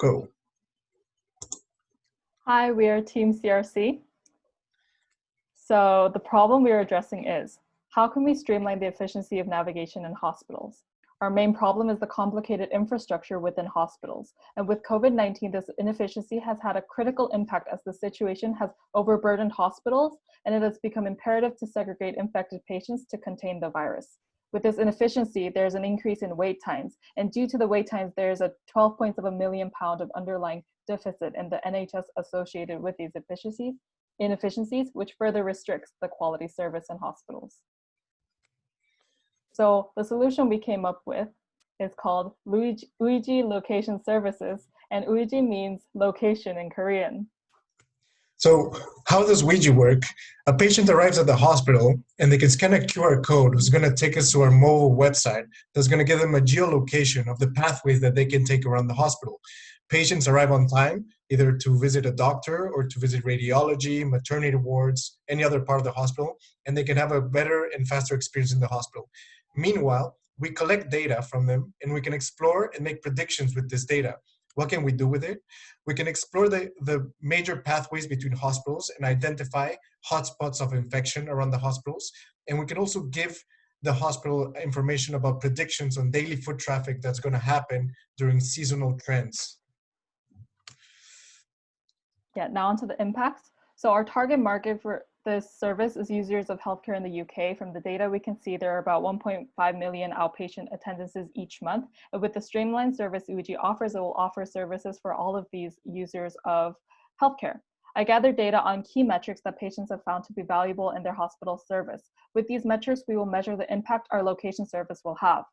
Go. Hi, we are Team CRC. So the problem we are addressing is, how can we streamline the efficiency of navigation in hospitals? Our main problem is the complicated infrastructure within hospitals. And with COVID-19, this inefficiency has had a critical impact as the situation has overburdened hospitals, and it has become imperative to segregate infected patients to contain the virus. With this inefficiency, there's an increase in wait times. And due to the wait times, there's a 12 points of £1 million of underlying deficit in the NHS associated with these inefficiencies, which further restricts the quality service in hospitals. So the solution we came up with is called Uiji Location Services, and Uiji means location in Korean. So how does Ouija work? A patient arrives at the hospital and they can scan a QR code that's going to take us to our mobile website that's going to give them a geolocation of the pathways that they can take around the hospital. Patients arrive on time, either to visit a doctor or to visit radiology, maternity wards, any other part of the hospital, and they can have a better and faster experience in the hospital. Meanwhile, we collect data from them and we can explore and make predictions with this data. What can we do with it? We can explore the major pathways between hospitals and identify hotspots of infection around the hospitals. And we can also give the hospital information about predictions on daily foot traffic that's going to happen during seasonal trends. Yeah, now onto the impacts. So our target market for this service is users of healthcare in the UK. From the data, we can see there are about 1.5 million outpatient attendances each month. And with the streamlined service Uiji offers, it will offer services for all of these users of healthcare. I gathered data on key metrics that patients have found to be valuable in their hospital service. With these metrics, we will measure the impact our location service will have.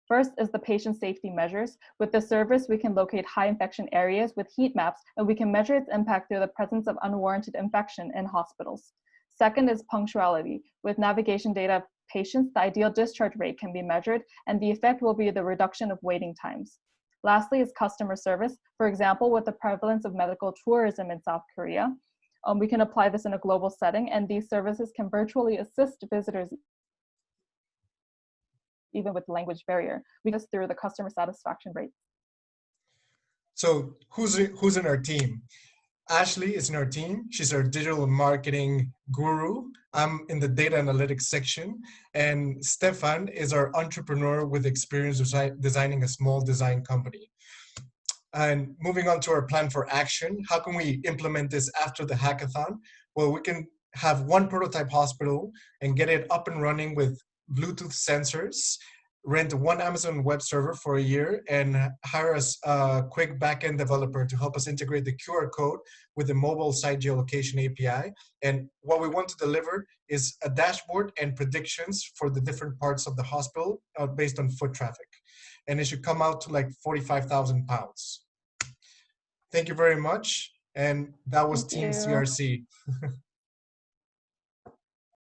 First is the patient safety measures. With this service, we can locate high infection areas with heat maps, and we can measure its impact through the presence of unwarranted infection in hospitals. Second is punctuality. With navigation data of patients, the ideal discharge rate can be measured, and the effect will be the reduction of waiting times. Lastly is customer service. For example, with the prevalence of medical tourism in South Korea, we can apply this in a global setting, and these services can virtually assist visitors even with language barrier. We just through the customer satisfaction rate. So who's in our team? Ashley is in our team. She's our digital marketing guru. I'm in the data analytics section. And Stefan is our entrepreneur with experience designing a small design company. And moving on to our plan for action, how can we implement this after the hackathon? Well, we can have one prototype hospital and get it up and running with Bluetooth sensors, rent one Amazon web server for a year, and hire us a quick backend developer to help us integrate the QR code with the mobile site geolocation API. And what we want to deliver is a dashboard and predictions for the different parts of the hospital based on foot traffic. And it should come out to like £45,000. Thank you very much. And that was Team CRC.